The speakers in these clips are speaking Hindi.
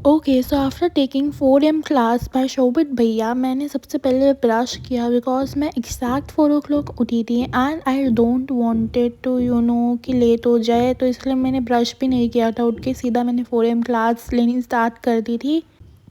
Okay, so after taking 4 AM class by Shobhit भैया, मैंने सबसे पहले ब्रश किया बिकॉज मैं एग्जैक्ट 4 o'clock उठी थी and I don't wanted to कि लेट हो जाए, तो इसलिए मैंने ब्रश भी नहीं किया था। उठ के सीधा मैंने 4 AM क्लास लेनी स्टार्ट कर दी थी।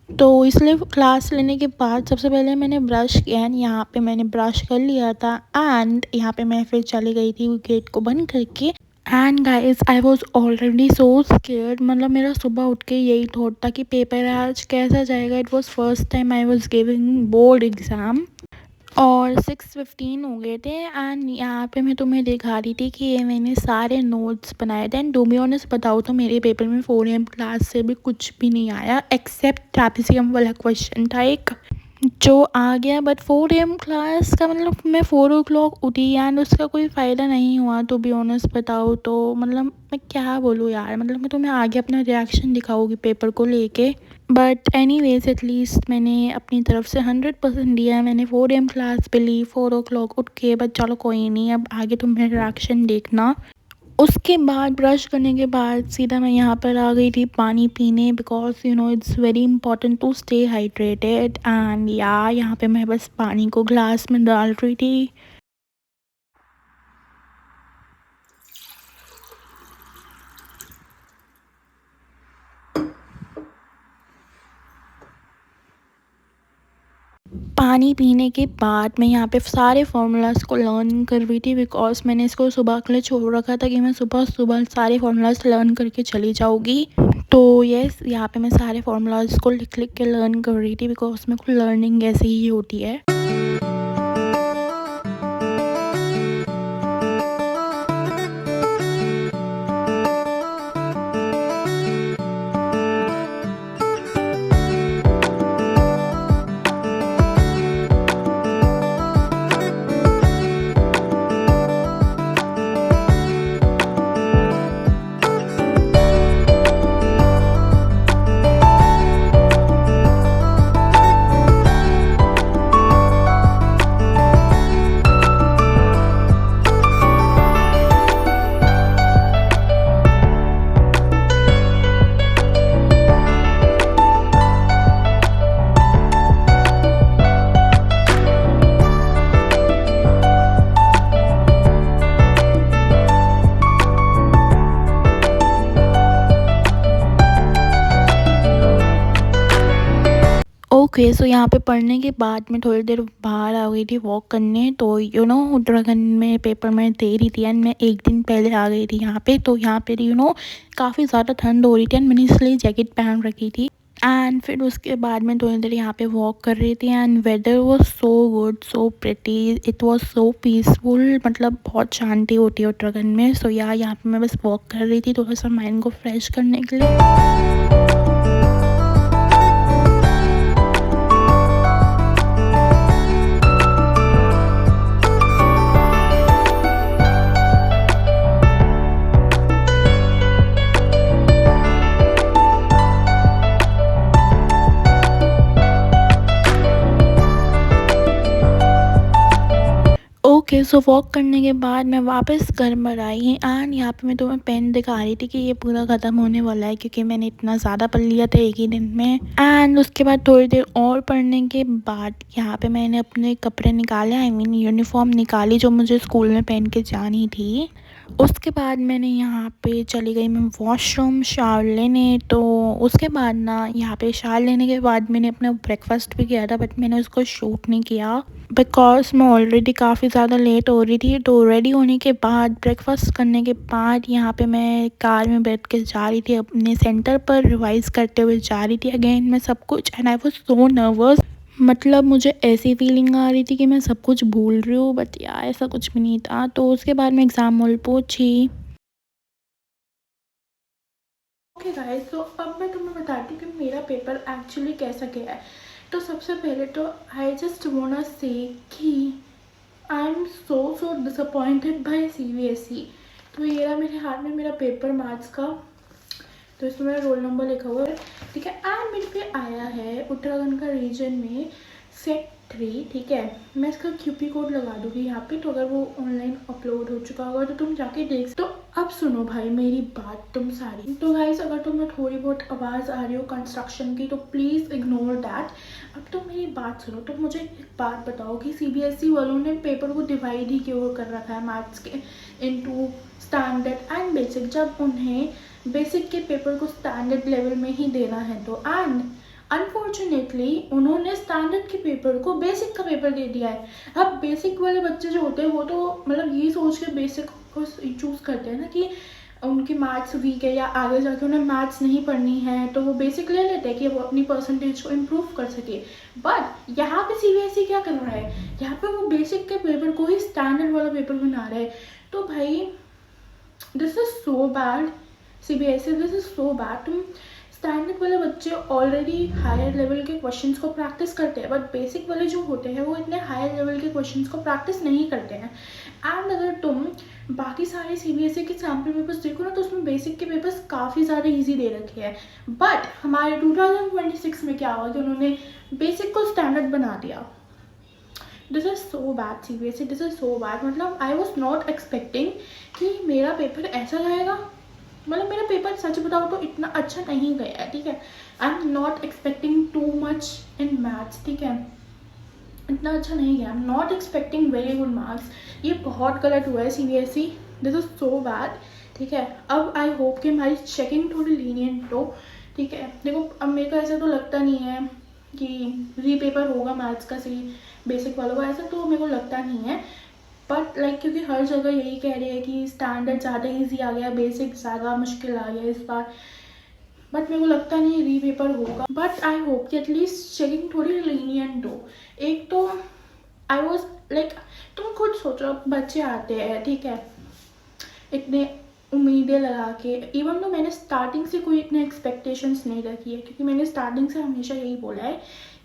तो इसलिए क्लास लेने के बाद सबसे पहले मैंने ब्रश किया एंड यहाँ पे मैंने ब्रश कर लिया था एंड यहाँ पे मैं फिर चली गई थी गेट को बंद करके। And guys, I was already so scared. मतलब मेरा सुबह उठ के यही थॉट था कि पेपर आज कैसा जाएगा। It was first time I was giving board exam और 6:15 हो गए थे एंड यहाँ पे मैं तुम्हें दिखा रही थी कि ये मैंने सारे नोट्स बनाए थे। एंड टू बी ऑनेस्ट बताओ तो मेरे पेपर में 4 AM क्लास से भी कुछ भी नहीं आया एक्सेप्ट ट्रैपेजियम वाला क्वेश्चन था एक जो आ गया। बट 4 AM क्लास का मतलब मैं 4 o'clock उठी एंड उसका कोई फ़ायदा नहीं हुआ। टू बी ऑनेस्ट बताओ तो मतलब मैं क्या बोलूँ यार, मतलब मैं तुम्हें आगे अपना रिएक्शन दिखाऊंगी पेपर को लेके। बट एनी वेज एटलीस्ट मैंने अपनी तरफ से 100% दिया। मैंने 4 AM क्लास पे ली 4 o'clock उठ के। बट चलो कोई नहीं, अब आगे तुम्हें रिएक्शन देखना। उसके बाद ब्रश करने के बाद सीधा मैं यहाँ पर आ गई थी पानी पीने because it's very important to stay hydrated. And यहाँ पे मैं बस पानी को ग्लास में डाल रही थी। पानी पीने के बाद मैं यहाँ पे सारे फार्मूलाज को लर्न कर रही थी बिकॉज मैंने इसको सुबह के लिए छोड़ रखा था कि मैं सुबह सुबह सारे फार्मूलाज लर्न करके चली जाऊँगी। तो यस, यहाँ पे मैं सारे फार्मूलाज को लिख लिख के लर्न कर रही थी बिकॉज मेरे को लर्निंग ऐसे ही होती है। ओके, सो यहाँ पे पढ़ने के बाद मैं थोड़ी देर बाहर आ गई थी वॉक करने। तो उत्तराखंड में पेपर मैं दे रही थी एंड मैं एक दिन पहले आ गई थी यहाँ पे। तो यहाँ पे काफ़ी ज़्यादा ठंड हो रही थी एंड मैंने इसलिए जैकेट पहन रखी थी। एंड फिर उसके बाद मैं थोड़ी देर यहाँ पे वॉक कर रही थी and weather was so good, so pretty, it was so peaceful. मतलब बहुत शांति होती है उत्तराखंड में। सो यहाँ पे मैं बस वॉक कर रही थी थोड़ा सा माइंड को फ्रेश करने के लिए। ओके, सो वॉक करने के बाद मैं वापस घर पर आई एंड यहाँ पे मैं तुम्हें पेन दिखा रही थी कि ये पूरा ख़त्म होने वाला है क्योंकि मैंने इतना ज़्यादा पढ़ लिया था एक ही दिन में। एंड उसके बाद थोड़ी देर और पढ़ने के बाद यहाँ पे मैंने अपने कपड़े निकाले, आई मीन यूनिफॉर्म निकाली जो मुझे स्कूल में पहन के जानी थी। उसके बाद मैंने यहाँ पे चली गई मैं वॉशरूम शावर लेने। तो उसके बाद यहाँ पे शावर लेने के बाद मैंने अपना ब्रेकफास्ट भी किया था बट मैंने उसको शूट नहीं किया बिकॉज मैं ऑलरेडी काफ़ी ज़्यादा लेट हो रही थी। तो रेडी होने के बाद ब्रेकफास्ट करने के बाद यहाँ पे मैं कार में बैठ के जा रही थी अपने सेंटर पर रिवाइज़ करते हुए जा रही थी अगेन मैं सब कुछ। And I was so nervous, मतलब मुझे ऐसी फीलिंग आ रही थी कि मैं सब कुछ भूल रही हूँ। बट यार ऐसा कुछ भी नहीं था। तो उसके बाद मैं एग्ज़ाम हॉल पहुँची। ओके गाइस, तो अब मैं तुम्हें बताती हूँ कि मेरा पेपर एक्चुअली कैसा गया है। तो सबसे पहले तो आई जस्ट वांट से कि I am so disappointed by CBSE। तो ये रहा मेरे हाथ में मेरा पेपर मार्क्स का। तो इसमें मेरा रोल नंबर लिखा हुआ है, ठीक है। एंड मेरे पे आया है उत्तराखंड का रीजन में 3, ठीक है। मैं इसका क्यूपी कोड लगा दूँगी यहाँ पे, तो अगर वो ऑनलाइन अपलोड हो चुका होगा तो तुम जाके देख। तो अब सुनो भाई मेरी बात तुम सारी। तो गाइस अगर तुम्हें थोड़ी बहुत आवाज़ आ रही हो कंस्ट्रक्शन की तो प्लीज़ इग्नोर दैट। अब तुम मेरी बात सुनो। तो मुझे एक बात बताओ कि सीबीएसई वालों ने पेपर को डिवाइड ही क्यों कर रखा है मैथ्स के इनटू स्टैंडर्ड एंड बेसिक, जब उन्हें बेसिक के पेपर को स्टैंडर्ड लेवल में ही देना है। तो एंड अनफॉर्चुनेटली उन्होंने स्टैंडर्ड के पेपर को बेसिक का पेपर दे दिया है। अब बेसिक वाले बच्चे जो होते हैं वो तो मतलब ये सोच के बेसिक को चूज़ करते हैं ना कि उनकी मैथ्स वीक है या आगे जाके उन्हें मैथ्स नहीं पढ़नी है, तो वो बेसिक ले लेते हैं कि वो अपनी परसेंटेज को इम्प्रूव कर सके। बट यहाँ पे सीबीएसई क्या कर रहा है, यहाँ पे वो बेसिक के पेपर को ही स्टैंडर्ड वाला पेपर बना रहा है। तो भाई this is so bad CBSE, this is so bad. तुम स्टैंडर्ड वाले बच्चे ऑलरेडी हायर लेवल के क्वेश्चंस को प्रैक्टिस करते हैं, बट बेसिक वाले जो होते हैं वो इतने हायर लेवल के क्वेश्चंस को प्रैक्टिस नहीं करते हैं। एंड अगर तुम बाकी सारे सीबीएसई के सैम्पल पेपर्स देखो ना तो उसमें बेसिक के पेपर्स काफ़ी ज़्यादा इजी दे रखे हैं। बट हमारे 2026 में क्या हुआ कि उन्होंने बेसिक को स्टैंडर्ड बना दिया। This is so bad CBSE, this is so bad. मतलब आई वॉज नॉट एक्सपेक्टिंग कि मेरा पेपर ऐसा जाएगा। मतलब मेरा पेपर सच बताओ तो इतना अच्छा नहीं गया है, ठीक है। I am not expecting too much in maths, ठीक है, इतना अच्छा नहीं गया। I am not expecting very good marks. ये बहुत गलत हुआ है CBSE, this is so bad, ठीक है। अब आई होप कि हमारी चेकिंग थोड़ी लीनियंट हो, ठीक है। देखो अब मेरे को ऐसा तो लगता नहीं है कि रीपेपर होगा मैथ्स का सी बेसिक वालों का, ऐसा तो मेरे को लगता नहीं है। बट लाइक क्योंकि हर जगह यही कह रहे हैं कि स्टैंडर्ड ज़्यादा इजी आ गया, बेसिक ज़्यादा मुश्किल आ गया इस बार। बट मेरे को लगता नहीं रीपेपर होगा। बट आई होप कि एटलीस्ट चेकिंग थोड़ी लीनियंट हो। एक तो आई वॉज लाइक, तुम खुद सोचो बच्चे आते हैं, ठीक है, इतने उम्मीदें लगा के। इवन तो मैंने स्टार्टिंग से कोई इतने एक्सपेक्टेशंस नहीं रखी है, क्योंकि मैंने स्टार्टिंग से हमेशा यही बोला है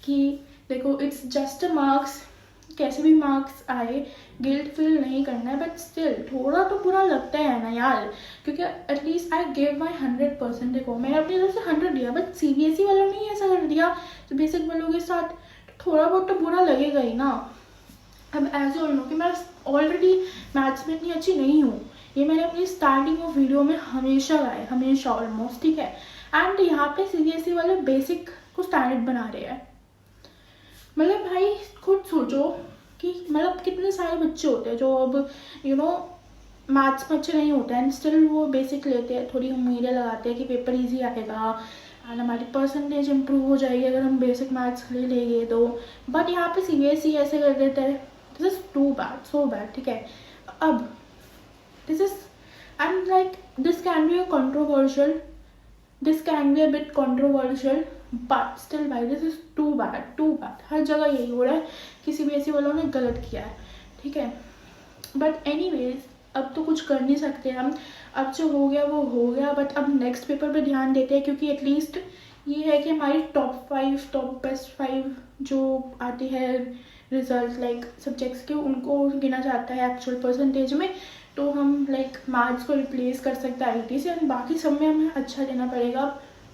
कि देखो इट्स जस्ट अ मार्क्स, कैसे भी मार्क्स आए गिल्ट फील नहीं करना है। बट स्टिल थोड़ा तो बुरा लगता है ना यार, क्योंकि एटलीस्ट आई गिव माई 100%। देखो मैंने अपनी तरफ से 100 दिया, बट सीबीएसई वालों ने ऐसा कर दिया तो बेसिक वालों के साथ, तो थोड़ा बहुत तो बुरा लगेगा ही ना। अब ऐसे हो लो कि मैं ऑलरेडी मैथ्स में इतनी अच्छी नहीं हूँ, ये मैंने अपनी स्टार्टिंग ऑफ वीडियो में हमेशा गाया, हमेशा ऑलमोस्ट, ठीक है। एंड यहाँ पे सीबीएसई वाले बेसिक को स्टैंडर्ड बना रहे हैं। मतलब भाई खुद सोचो कि मतलब कितने सारे बच्चे होते हैं जो अब मैथ्स में अच्छे नहीं होते हैं, स्टिल वो बेसिक लेते हैं, थोड़ी उम्मीदें लगाते हैं कि पेपर इजी आएगा एंड हमारी परसेंटेज इम्प्रूव हो जाएगी अगर हम बेसिक मैथ्स ले लेंगे तो। बट यहाँ पे सीबीएसई ऐसे कर देता है, this is too bad, so bad, ठीक है। अब this is and like this can be a controversial, this can be a bit controversial, but still भाई this is too bad, too bad. हर जगह यही हो रहा है कि सीबीएसई वालों ने गलत किया है, ठीक है। बट एनीवेज अब तो कुछ कर नहीं सकते हम, अब जो हो गया वो हो गया। बट अब नेक्स्ट पेपर पे ध्यान देते हैं, क्योंकि एटलीस्ट ये है कि हमारी टॉप बेस्ट 5 जो आती है रिजल्ट लाइक सब्जेक्ट्स के, उनको गिना जाता है एक्चुअल परसेंटेज में। तो हम लाइक मैथ्स को रिप्लेस कर सकते हैं आईटी से, एंड बाकी सब में हमें अच्छा लेना पड़ेगा,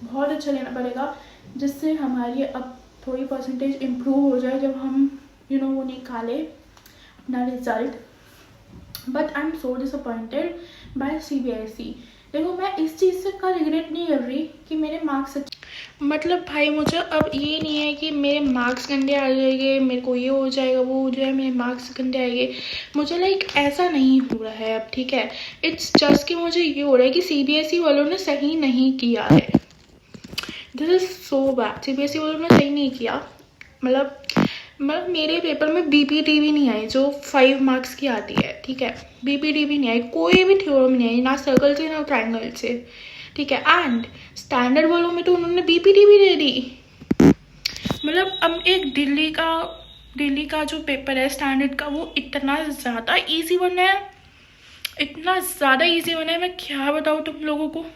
बहुत अच्छा लेना पड़ेगा, जिससे हमारी अब थोड़ी परसेंटेज इम्प्रूव हो जाए जब हम वो निकाले अपना result. But I am so disappointed by CBSE. देखो मैं इस चीज़ से का रिग्रेट नहीं कर रही कि मेरे मार्क्स अच्छे, मतलब भाई मुझे अब ये नहीं है कि मेरे मार्क्स गंदे आ जाएंगे, मेरे को ये हो जाएगा वो हो जाएगा, मेरे मार्क्स गंदे आएंगे, मुझे लाइक ऐसा नहीं हो रहा है अब, ठीक है। इट्स जस्ट कि मुझे ये हो रहा है कि सीबीएसई वालों ने सही नहीं किया है, this is so bad. CBSE वालों ने सही नहीं किया। मतलब मेरे पेपर में बीपीटी भी नहीं आई जो 5 मार्क्स की आती है, ठीक है। बीपीटी भी नहीं आई, कोई भी थ्योरम नहीं आई, ना सर्कल से ना ट्रायंगल से, ठीक है। एंड स्टैंडर्ड वालों में तो उन्होंने बीपीटी भी दे दी। मतलब अब एक दिल्ली का जो पेपर है स्टैंडर्ड का, वो इतना ज़्यादा ईजी बना है, इतना ज़्यादा ईजी बना है, मैं क्या बताऊँ तुम लोगों को।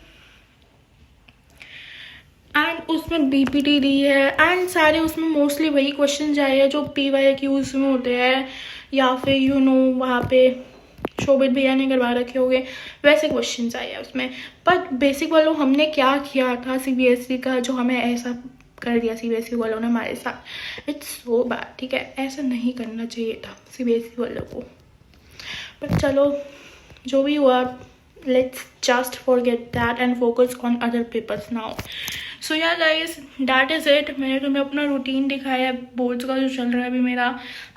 एंड उसमें बीपीटी दी है, एंड सारे उसमें मोस्टली वही क्वेश्चन आए हैं जो PYQs में होते हैं, या फिर वहाँ पे शोभित भैया ने करवा रखे होंगे वैसे क्वेश्चन आए हैं उसमें। बट बेसिक वालों हमने क्या किया था सीबीएसई का जो हमें ऐसा कर दिया सीबीएसई वालों ने हमारे साथ। इट्स सो बैड, ठीक है, ऐसा नहीं करना चाहिए था सीबीएसई वालों को। पर चलो जो भी हुआ, let's just forget that and focus on other papers now. So yeah guys, that is it. मैंने तुम्हें अपना रूटीन दिखाया बोर्ड्स का जो चल रहा है अभी मेरा,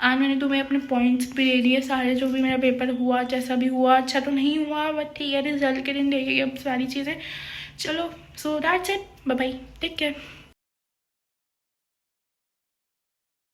एंड मैंने तुम्हें अपने पॉइंट्स भी दे दिए सारे, जो भी मेरा पेपर हुआ, जैसा भी हुआ, अच्छा तो नहीं हुआ बट ठीक है, रिजल्ट के दिन देखेंगे अब सारी चीज़ें। चलो, so that's it, bye bye, take care.